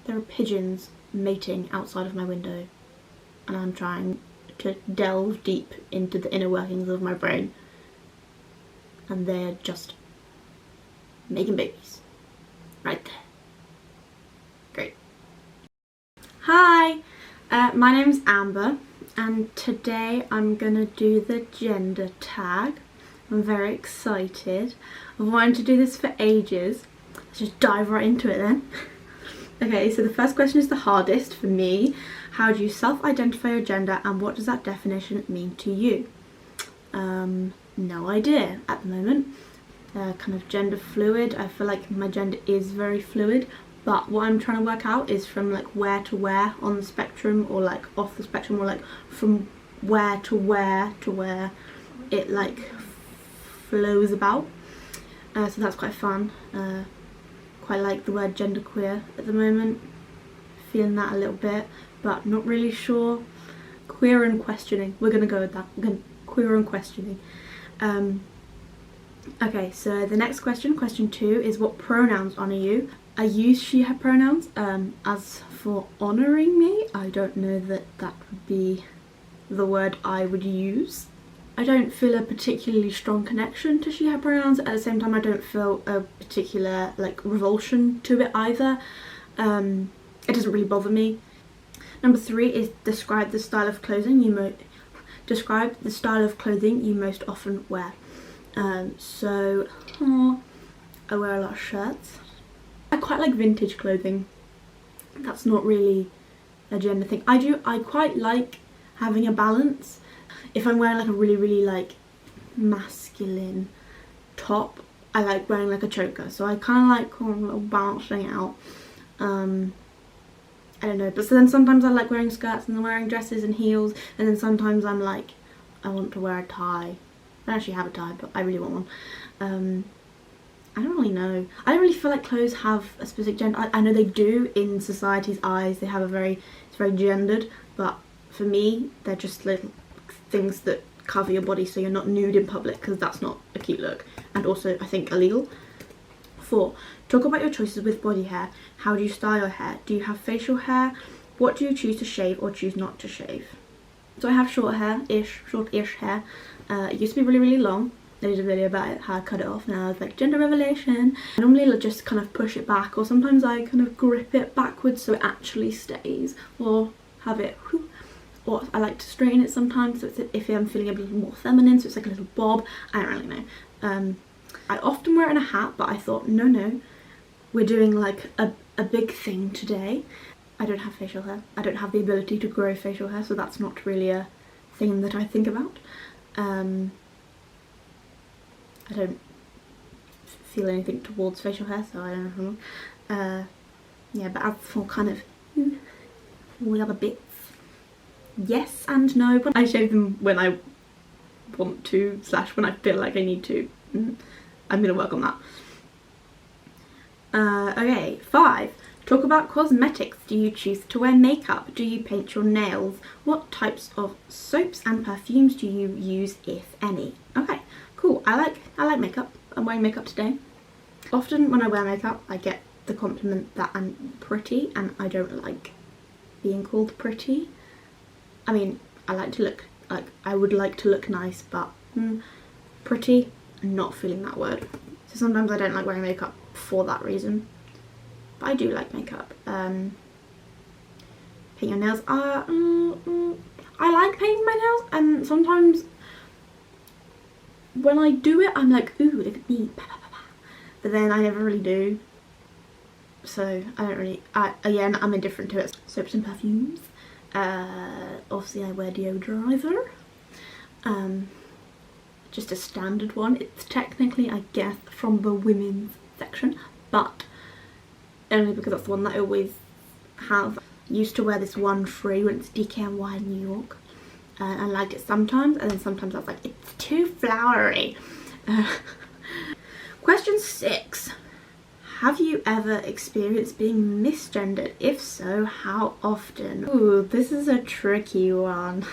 There are pigeons mating outside of my window, and I'm trying to delve deep into the inner workings of my brain, and they're just making babies right there. Great. Hi, my name's Amber, and today I'm gonna do the gender tag. I'm very excited. I've wanted to do this for ages. Let's just dive right into it then. Okay, so the first question is the hardest for me. How do you self-identify your gender, and what does that definition mean to you? No idea at the moment. Kind of gender fluid. I feel like my gender is very fluid, but what I'm trying to work out is from like where to where on the spectrum, or like off the spectrum, or like from where it like flows about. So that's quite fun. Quite like the word genderqueer at the moment. Feeling that a little bit, but not really sure. Queer and questioning. We're gonna go with that. We're gonna queer and questioning. Okay, so the next question, question 2, is what pronouns honour you? I use she, her pronouns. As for honouring me, I don't know that that would be the word I would use. I don't feel a particularly strong connection to she, her pronouns. At the same time, I don't feel a particular like revulsion to it either. It doesn't really bother me. Number 3 is describe the style of clothing you most often wear. So I wear a lot of shirts. I quite like vintage clothing. That's not really a gender thing. I quite like having a balance. If I'm wearing like a really like masculine top, I like wearing like a choker. So I kind of like a little balancing it out. I don't know, but so then sometimes I like wearing skirts and then wearing dresses and heels, and then sometimes I'm like, I want to wear a tie. I don't actually have a tie, but I really want one. I don't really know. I don't really feel like clothes have a specific gender. I know they do in society's eyes. They have it's very gendered, but for me, they're just little things that cover your body so you're not nude in public, because that's not a cute look, and also I think illegal. 4, talk about your choices with body hair. How do you style your hair? Do you have facial hair? What do you choose to shave or choose not to shave? So I have short ish hair. It used to be really long. I did a video about it, how I cut it off. Now it's like gender revelation. I normally just kind of push it back, or sometimes I kind of grip it backwards so it actually stays, or have it, or I like to straighten it sometimes, so it's, if I'm feeling a little more feminine, so it's like a little bob. I don't really know. I often wear it in a hat, but I thought no, we're doing like a big thing today. I don't have facial hair. I don't have the ability to grow facial hair, so that's not really a thing that I think about. I don't feel anything towards facial hair, so I don't know. Yeah, but as for kind of all the other bits, yes and no, but I shave them when I want to / when I feel like I need to. I'm gonna work on that. Okay, 5. Talk about cosmetics. Do you choose to wear makeup? Do you paint your nails? What types of soaps and perfumes do you use, if any? Okay, cool. I like makeup. I'm wearing makeup today. Often when I wear makeup, I get the compliment that I'm pretty, and I don't like being called pretty. I mean, I like to look like, I would like to look nice, but pretty, I'm not feeling that word. So sometimes I don't like wearing makeup for that reason. But I do like makeup. Paint your nails. I like painting my nails, and sometimes when I do it, I'm like, ooh, look at me. But then I never really do. So I don't really. Again, I'm indifferent to it. Soaps and perfumes. Obviously, I wear deodorizer. Just a standard one. It's technically, I guess, from the women's section, but only because that's the one that I always have. Used to wear this one fragrance, DKNY in New York, and I liked it sometimes, and then sometimes I was like, it's too flowery. Question 6. Have you ever experienced being misgendered? If so, how often? Ooh, this is a tricky one.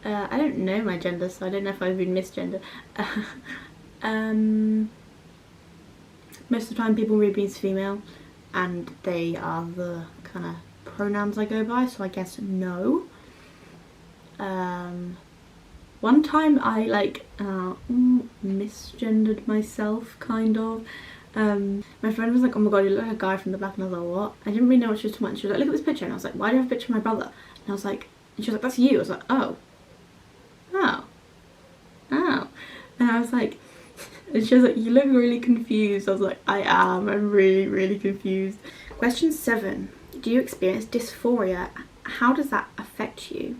I don't know my gender, so I don't know if I've been misgendered. Most of the time people read me as female. and they are the kind of pronouns I go by, so I guess no. One time I misgendered myself, kind of. My friend was like, oh my god, you look like a guy from the back, and I was like, what? I didn't really know what she was talking about. She was like, look at this picture, and I was like, why do you have a picture of my brother? And I was like, and she was like, that's you. I was like, oh. And I was like, and she was like, you look really confused. I was like, I'm really, really confused. Question 7. Do you experience dysphoria? How does that affect you?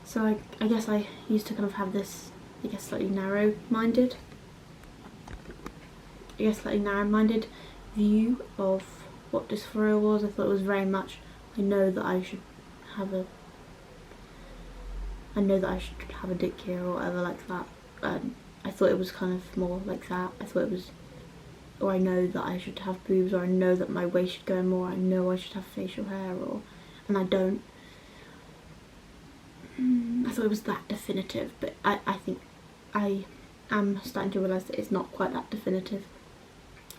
So I guess I used to kind of have this, slightly narrow-minded view of what dysphoria was. I thought it was very much, I know that I should have a dick here or whatever like that. I thought it was kind of more like that. I thought it was, or I know that I should have boobs, or I know that my waist should go more, I know I should have facial hair, and I don't. I thought it was that definitive, but I think I am starting to realise that it's not quite that definitive.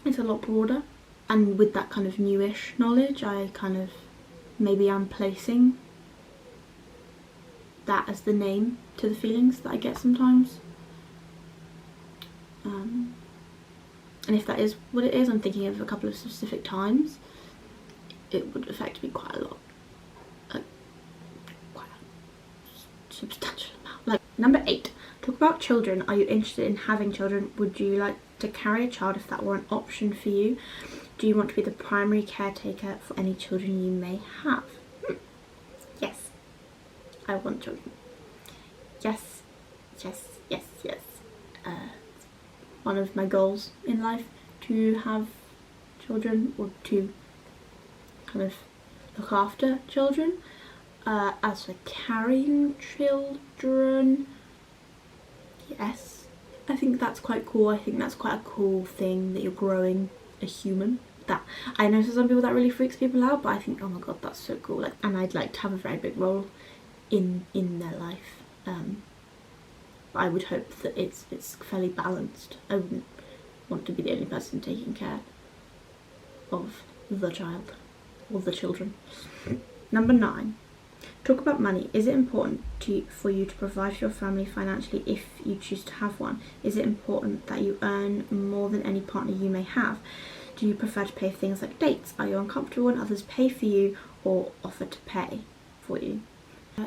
It's a lot broader, and with that kind of newish knowledge, I kind of maybe am placing that as the name to the feelings that I get sometimes. And if that is what it is, I'm thinking of a couple of specific times, it would affect me quite a lot. Quite a substantial amount. Like, number 8, talk about children. Are you interested in having children? Would you like to carry a child if that were an option for you? Do you want to be the primary caretaker for any children you may have? Yes, I want children. Yes. One of my goals in life, to have children, or to kind of look after children. As for carrying children, yes, I think that's quite cool. I think that's quite a cool thing, that you're growing a human. That, I know for some people that really freaks people out, but I think, oh my god, that's so cool. Like, and I'd like to have a very big role in their life. I would hope that it's fairly balanced. I wouldn't want to be the only person taking care of the child or the children. Number 9, talk about money. Is it important for you to provide for your family financially if you choose to have one? Is it important that you earn more than any partner you may have? Do you prefer to pay for things like dates? Are you uncomfortable when others pay for you or offer to pay for you?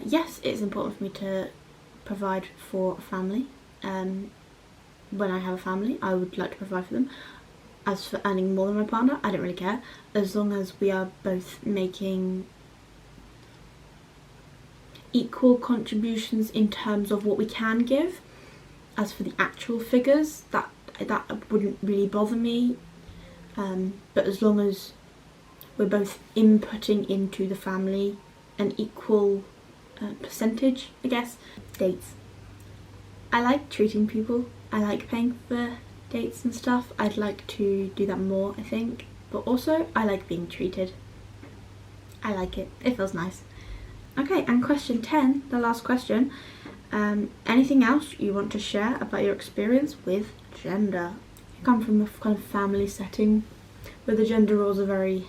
Yes, it's important for me to provide for a family. When I have a family, I would like to provide for them. As for earning more than my partner, I don't really care, as long as we are both making equal contributions in terms of what we can give. As for the actual figures, that wouldn't really bother me, but as long as we're both inputting into the family an equal percentage, I guess. Dates. I like treating people. I like paying for dates and stuff. I'd like to do that more, I think. But also, I like being treated. I like it. It feels nice. Okay, and question 10, the last question. Anything else you want to share about your experience with gender? I come from a kind of family setting where the gender roles are very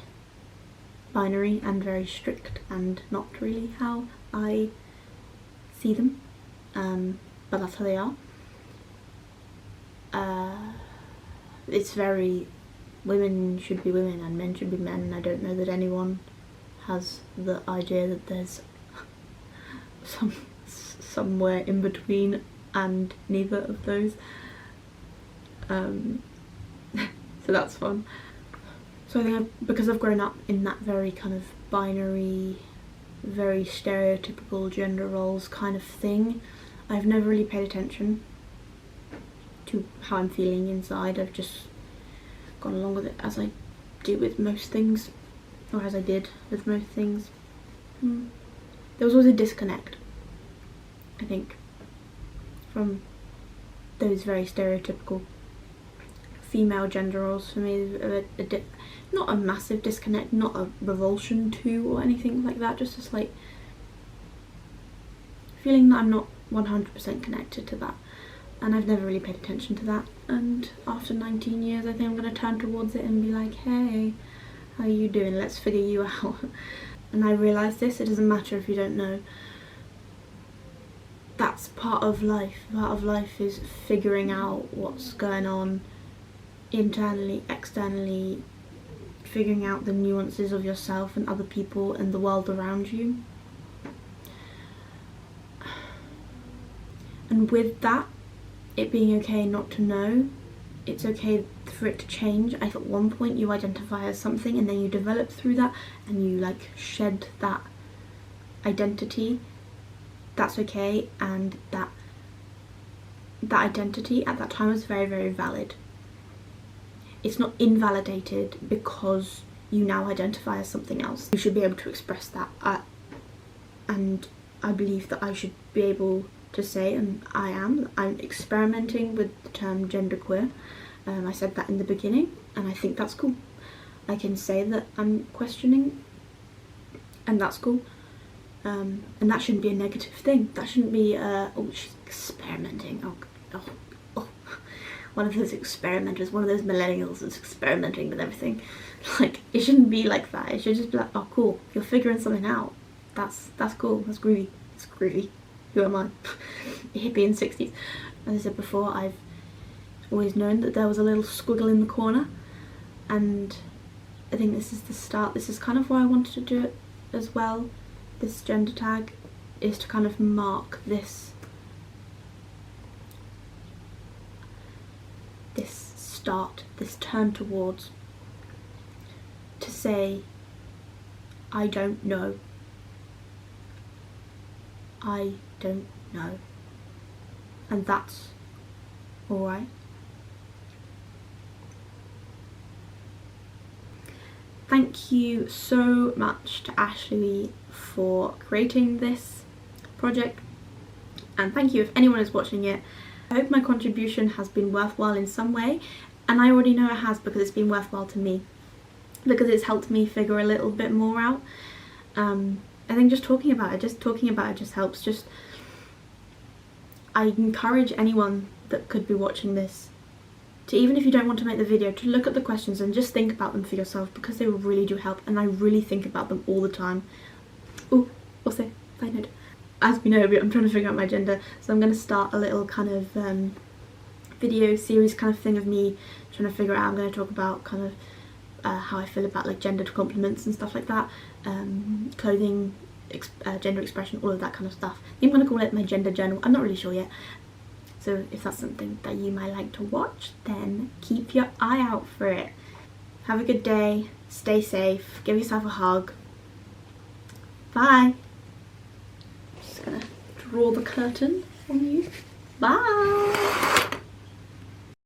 binary and very strict, and not really how I see them, but that's how they are. It's very, women should be women and men should be men, and I don't know that anyone has the idea that there's somewhere in between and neither of those. So that's fun. So I think because I've grown up in that very kind of binary, very stereotypical gender roles kind of thing, I've never really paid attention to how I'm feeling inside. I've just gone along with it as I do with most things, or as I did with most things. There was always a disconnect, I think, from those very stereotypical female gender roles for me. Not a massive disconnect, not a revulsion to or anything like that, just a slight feeling that I'm not 100% connected to that, and I've never really paid attention to that. And after 19 years, I think I'm going to turn towards it and be like, hey, How are you doing? Let's figure you out. And I realised this, it doesn't matter if you don't know. That's part of life. Part of life is figuring out what's going on internally, externally, figuring out the nuances of yourself and other people and the world around you. And with that, it being okay not to know, it's okay for it to change. If at one point you identify as something and then you develop through that and you like shed that identity, that's okay, and that identity at that time was very, very valid. It's not invalidated because you now identify as something else. You should be able to express that, and I believe that I should be able to say, and I'm experimenting with the term genderqueer. I said that in the beginning, and I think that's cool. I can say that I'm questioning, and that's cool. And that shouldn't be a negative thing. That shouldn't be, oh, she's experimenting. Oh. One of those experimenters, one of those millennials that's experimenting with everything. Like, it shouldn't be like that. It should just be like, oh, cool, you're figuring something out. That's cool. That's groovy. It's groovy. Who am I? A hippie in the 60s. As I said before, I've always known that there was a little squiggle in the corner, and I think this is the start. This is kind of why I wanted to do it as well. This gender tag is to kind of mark this start, this turn towards, to say, I don't know. I don't know. And that's alright. Thank you so much to Ashley for creating this project, and thank you if anyone is watching it. I hope my contribution has been worthwhile in some way, and I already know it has because it's been worthwhile to me, because it's helped me figure a little bit more out. I think just talking about it just helps. I encourage anyone that could be watching this to, even if you don't want to make the video, to look at the questions and just think about them for yourself, because they really do help, and I really think about them all the time. Oh, also, side note, as we know, I'm trying to figure out my gender, so I'm going to start a little kind of video series kind of thing of me trying to figure out. I'm going to talk about kind of how I feel about like gendered compliments and stuff like that, clothing, gender expression, all of that kind of stuff. I'm going to call it my gender journal. I'm not really sure yet. So if that's something that you might like to watch, then keep your eye out for it. Have a good day, stay safe, give yourself a hug. Bye. Just gonna draw the curtain on you. Bye.